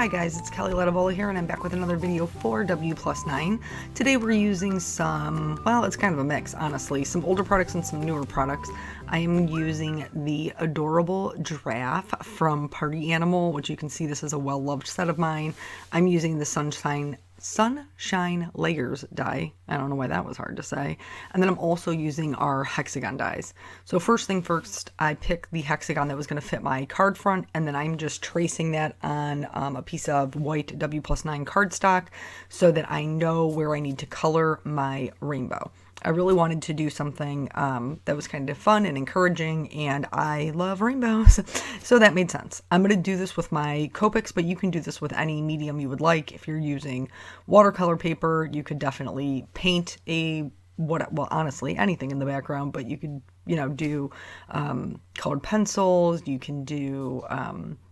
Hi guys, it's Kelly Letivola here, and I'm back with another video for W+9. Today we're using some, well, it's kind of a mix, honestly, some older products and some newer products. I am using the Adorable Giraffe from Party Animal, which you can see this is a well-loved set of mine. I'm using the Sunshine Layers die. I don't know why that was hard to say. And then I'm also using our hexagon dies. So first thing first, I picked the hexagon that was going to fit my card front, and then I'm just tracing that on a piece of white W+9 cardstock so that I know where I need to color my rainbow. I really wanted to do something that was kind of fun and encouraging, and I love rainbows, so that made sense. I'm going to do this with my Copics, but you can do this with any medium you would like. If you're using watercolor paper, you could definitely paint well, honestly, anything in the background, but you could, do colored pencils, you can do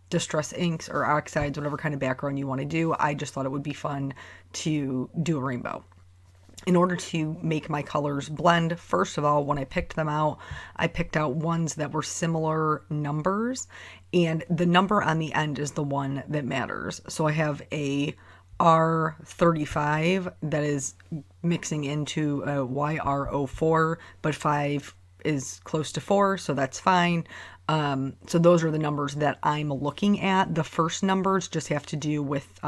distress inks or oxides, whatever kind of background you want to do. I just thought it would be fun to do a rainbow. In order to make my colors blend, first of all, when I picked them out, I picked out ones that were similar numbers, and the number on the end is the one that matters. So I have a R35 that is mixing into a YR04, but 5 is close to 4, so that's fine. So those are the numbers that I'm looking at. The first numbers just have to do with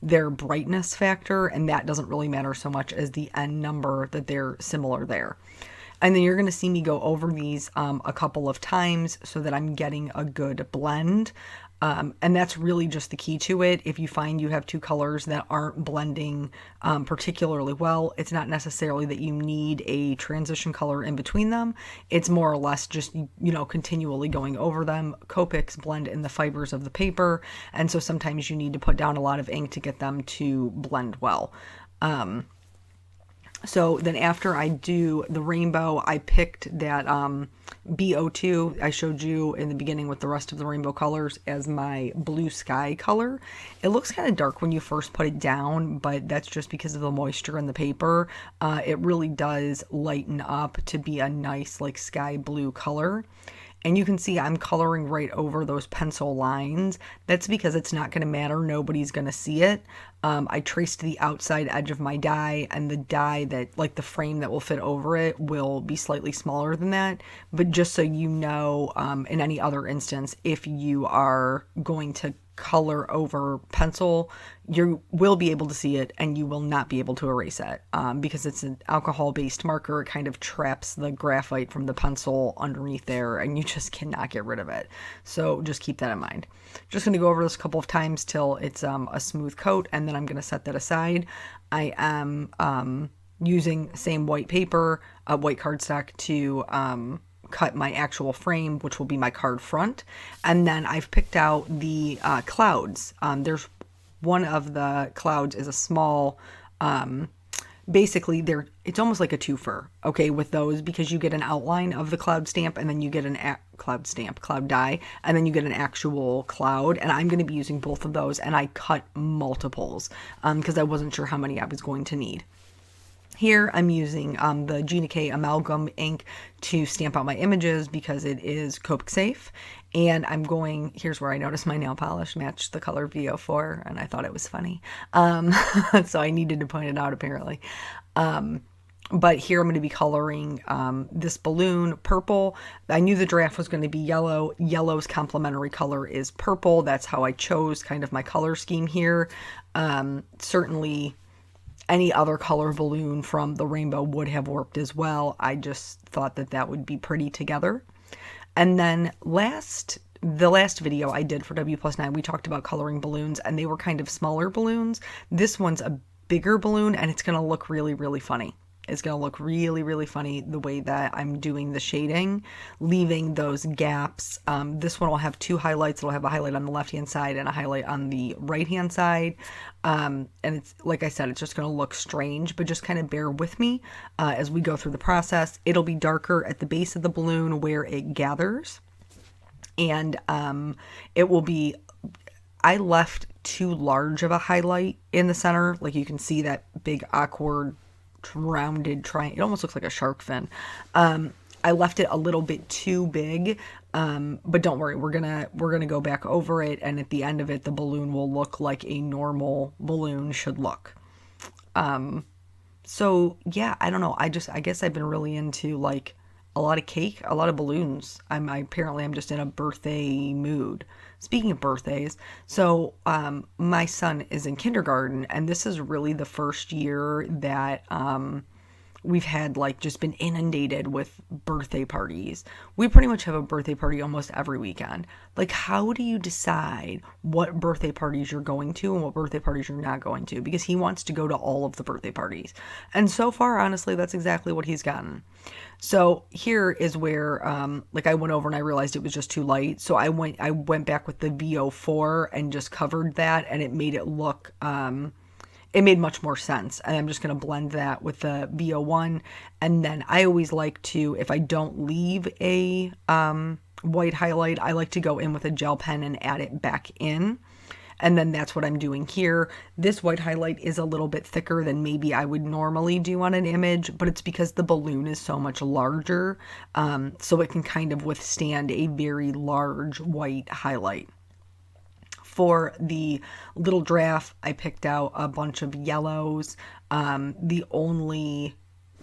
their brightness factor, and that doesn't really matter so much as the N number that they're similar there. And then you're going to see me go over these a couple of times so that I'm getting a good blend. And that's really just the key to it. If you find you have two colors that aren't blending particularly well, it's not necessarily that you need a transition color in between them. It's more or less just, continually going over them. Copics blend in the fibers of the paper, and so sometimes you need to put down a lot of ink to get them to blend well. So then after I do the rainbow, I picked that B02 I showed you in the beginning with the rest of the rainbow colors as my blue sky color. It looks kind of dark when you first put it down, but that's just because of the moisture in the paper. It really does lighten up to be a nice like sky blue color. And you can see I'm coloring right over those pencil lines. That's because it's not going to matter. Nobody's going to see it. I traced the outside edge of my die, and the die that, like the frame that will fit over it, will be slightly smaller than that. But just so you know, in any other instance, if you are going to color over pencil, you will be able to see it and you will not be able to erase it because it's an alcohol-based marker. It kind of traps the graphite from the pencil underneath there, and you just cannot get rid of it. So just keep that in mind. Just going to go over this a couple of times till it's a smooth coat, and then I'm going to set that aside. I am using same white paper, white cardstock to cut my actual frame, which will be my card front. And then I've picked out the clouds. There's one of the clouds is a small, basically it's almost like a twofer, okay, with those, because you get an outline of the cloud stamp, and then you get an cloud die, and then you get an actual cloud. And I'm going to be using both of those, and I cut multiples because I wasn't sure how many I was going to need. Here I'm using the Gina K Amalgam ink to stamp out my images because it is Copic safe. And I'm going, here's where I noticed my nail polish matched the color VO4, and I thought it was funny. So I needed to point it out apparently. But here I'm going to be coloring this balloon purple. I knew the giraffe was going to be yellow. Yellow's complementary color is purple. That's how I chose kind of my color scheme here. Certainly any other color balloon from the rainbow would have worked as well. I just thought that that would be pretty together. And then the last video I did for W+9, we talked about coloring balloons, and they were kind of smaller balloons. This one's a bigger balloon, and it's going to look really, really funny. It's going to look really, really funny the way that I'm doing the shading, leaving those gaps. This one will have two highlights. It'll have a highlight on the left-hand side and a highlight on the right-hand side. And it's, like I said, it's just going to look strange, but just kind of bear with me as we go through the process. It'll be darker at the base of the balloon where it gathers. And it will be, I left too large of a highlight in the center. Like you can see that big awkward rounded triangle. It almost looks like a shark fin. I left it a little bit too big But don't worry, we're gonna go back over it, and at the end of it, the balloon will look like a normal balloon should look. So yeah, I don't know. I guess I've been really into like a lot of cake, a lot of balloons. I'm just in a birthday mood. Speaking of birthdays, so my son is in kindergarten, and this is really the first year that we've had like just been inundated with birthday parties. We pretty much have a birthday party almost every weekend. Like, how do you decide what birthday parties you're going to and what birthday parties you're not going to? Because he wants to go to all of the birthday parties. And so far, honestly, that's exactly what he's gotten. So here is where, like, I went over and I realized it was just too light. So I went back with the VO4 and just covered that, and it made it look, it made much more sense. And I'm just going to blend that with the VO1. And then I always like to, if I don't leave a white highlight, I like to go in with a gel pen and add it back in. And then that's what I'm doing here. This white highlight is a little bit thicker than maybe I would normally do on an image, but it's because the balloon is so much larger. So it can kind of withstand a very large white highlight. For the little giraffe, I picked out a bunch of yellows. The only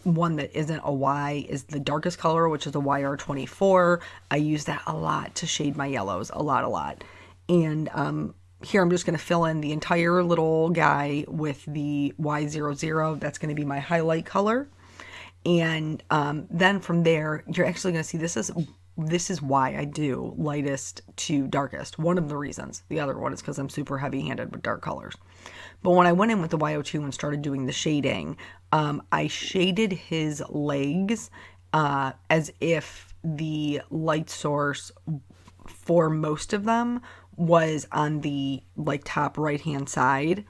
one that isn't a Y is the darkest color, which is a YR24. I use that a lot to shade my yellows, a lot. And here I'm just going to fill in the entire little guy with the Y00. That's going to be my highlight color. And then from there, you're actually going to see this is why I do lightest to darkest. One of the reasons. The other one is because I'm super heavy-handed with dark colors. But when I went in with the YO2 and started doing the shading, I shaded his legs as if the light source for most of them was on the like top right-hand side.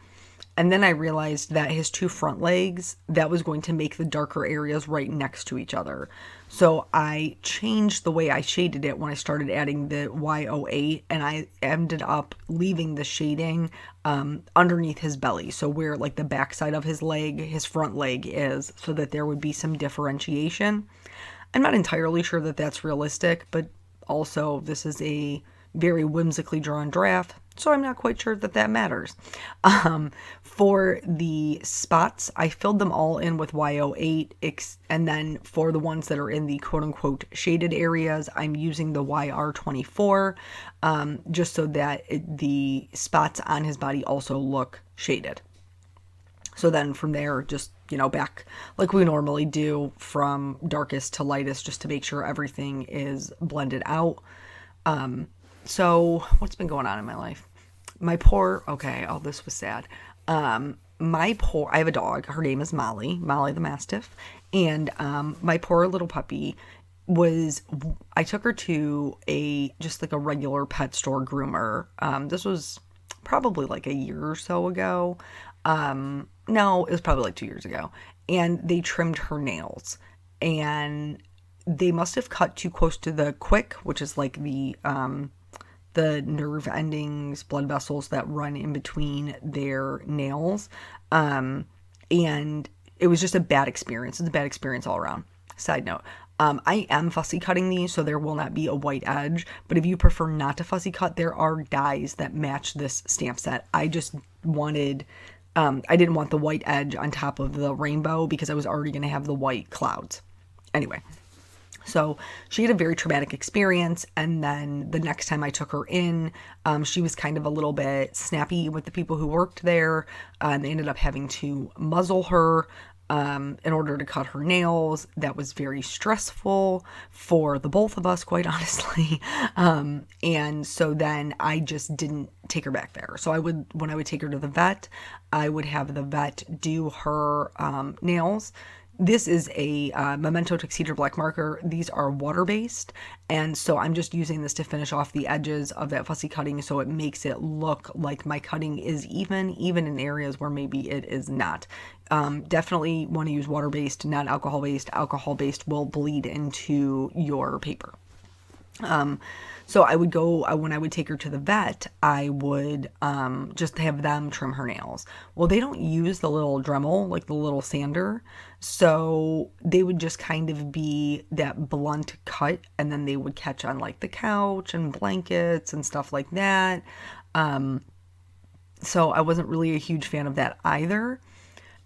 And then I realized that his two front legs, that was going to make the darker areas right next to each other. So I changed the way I shaded it when I started adding the Y08, and I ended up leaving the shading underneath his belly. So where like the backside of his leg, his front leg is, so that there would be some differentiation. I'm not entirely sure that that's realistic, but also this is a very whimsically drawn draft, so I'm not quite sure that that matters. For the spots, I filled them all in with Y08, and then for the ones that are in the quote-unquote shaded areas, I'm using the YR24, just so that the spots on his body also look shaded. So then from there, just, back like we normally do from darkest to lightest, just to make sure everything is blended out. So what's been going on in my life? This was sad. I have a dog. Her name is Molly the Mastiff. And my poor little puppy I took her to just like a regular pet store groomer. This was probably like a year or so ago. No, it was probably like 2 years ago. And they trimmed her nails. And they must have cut too close to the quick, which is like the nerve endings, blood vessels that run in between their nails. And it was just a bad experience. It's a bad experience all around. Side note, I am fussy cutting these, so there will not be a white edge. But if you prefer not to fussy cut, there are dyes that match this stamp set. I just wanted, I didn't want the white edge on top of the rainbow because I was already going to have the white clouds. Anyway. So she had a very traumatic experience, and then the next time I took her in, she was kind of a little bit snappy with the people who worked there, and they ended up having to muzzle her in order to cut her nails. That was very stressful for the both of us, quite honestly. And so then I just didn't take her back there. So when I would take her to the vet, I would have the vet do her nails. This is a Memento Tuxedo Black marker. These are water-based, and so I'm just using this to finish off the edges of that fussy cutting so it makes it look like my cutting is even in areas where maybe it is not. Definitely want to use water-based, not alcohol-based. Alcohol-based will bleed into your paper. So I would go, when I would take her to the vet, I would just have them trim her nails. Well, they don't use the little Dremel, like the little sander. So they would just kind of be that blunt cut, and then they would catch on like the couch and blankets and stuff like that. So I wasn't really a huge fan of that either.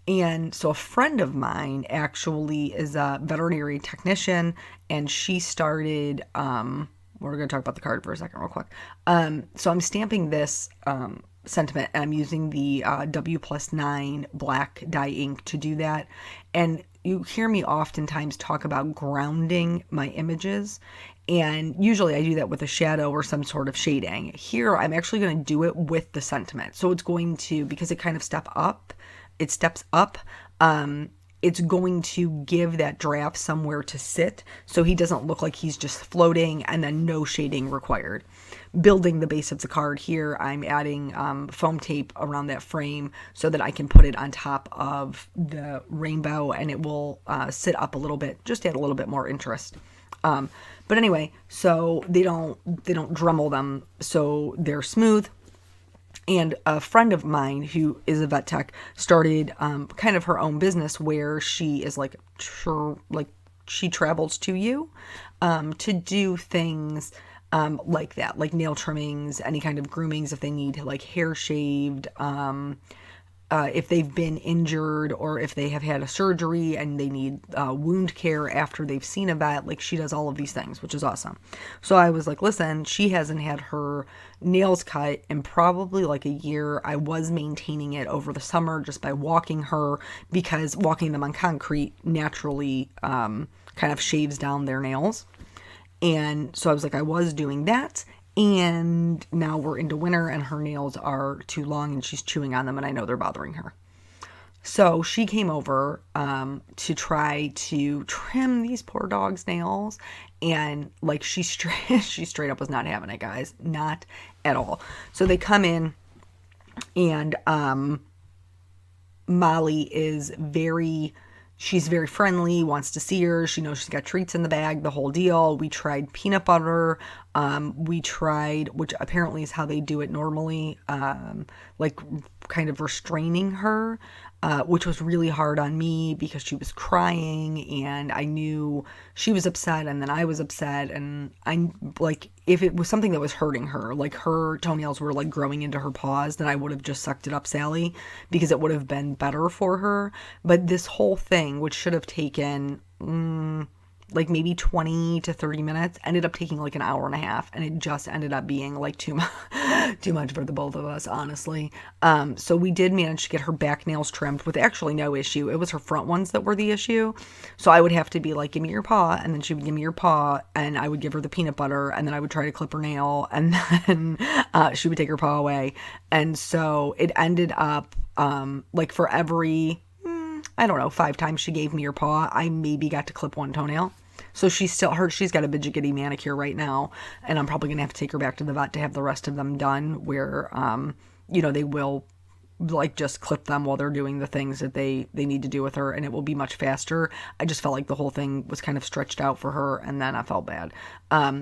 And so a friend of mine actually is a veterinary technician, and she started, we're going to talk about the card for a second real quick. So I'm stamping this sentiment, and I'm using the W+9 black dye ink to do that. And you hear me oftentimes talk about grounding my images, and usually I do that with a shadow or some sort of shading. Here I'm actually going to do it with the sentiment. So it's going to, because it kind of steps up, it's going to give that draft somewhere to sit, so he doesn't look like he's just floating, and then no shading required. Building the base of the card here, I'm adding foam tape around that frame so that I can put it on top of the rainbow, and it will sit up a little bit, just add a little bit more interest. But anyway, so they don't Dremel them, so they're smooth. And a friend of mine who is a vet tech started kind of her own business where she is like she travels to you to do things like that, like nail trimmings, any kind of groomings if they need like hair shaved, if they've been injured or if they have had a surgery and they need wound care after they've seen a vet. Like, she does all of these things, which is awesome. So I was like, listen, she hasn't had her nails cut in probably like a year. I was maintaining it over the summer just by walking her, because walking them on concrete naturally kind of shaves down their nails. And so I was like, I was doing that. And now we're into winter and her nails are too long and she's chewing on them, and I know they're bothering her. So she came over to try to trim these poor dog's nails, and like she straight up was not having it, guys. Not at all. So they come in, and Molly is she's very friendly, wants to see her. She knows she's got treats in the bag, the whole deal. We tried peanut butter. We tried, which apparently is how they do it normally, like kind of restraining her, which was really hard on me because she was crying and I knew she was upset, and then I was upset, and I like, if it was something that was hurting her, like her toenails were like growing into her paws, then I would have just sucked it up, Sally, because it would have been better for her. But this whole thing, which should have taken like maybe 20 to 30 minutes, ended up taking like an hour and a half, and it just ended up being like too much for the both of us, honestly. So we did manage to get her back nails trimmed with actually no issue. It was her front ones that were the issue. So I would have to be like, give me your paw, and then she would give me your paw, and I would give her the peanut butter, and then I would try to clip her nail, and then she would take her paw away. And so it ended up like for every I don't know, 5 times she gave me her paw, I maybe got to clip one toenail. So she's got a Bidget manicure right now, and I'm probably gonna have to take her back to the vet to have the rest of them done, where they will like just clip them while they're doing the things that they need to do with her, and it will be much faster. I just felt like the whole thing was kind of stretched out for her, and then I felt bad.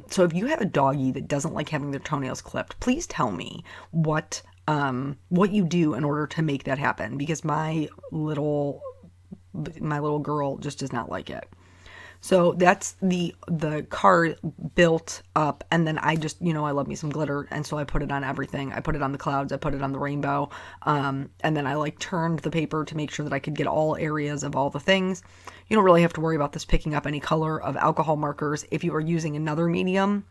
So if you have a doggy that doesn't like having their toenails clipped, please tell me what you do in order to make that happen, because my little girl just does not like it. So that's the card built up, and then I just, I love me some glitter, and so I put it on everything. I put it on the clouds, I put it on the rainbow, and then I like turned the paper to make sure that I could get all areas of all the things. You don't really have to worry about this picking up any color of alcohol markers. If you are using another medium,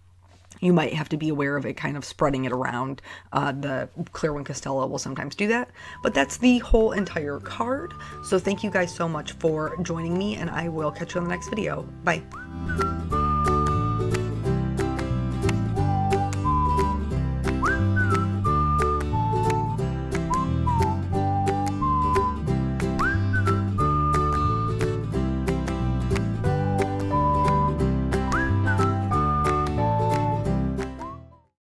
you might have to be aware of it kind of spreading it around. The Clear One Castella will sometimes do that, but that's the whole entire card. So thank you guys so much for joining me, and I will catch you on the next video. Bye.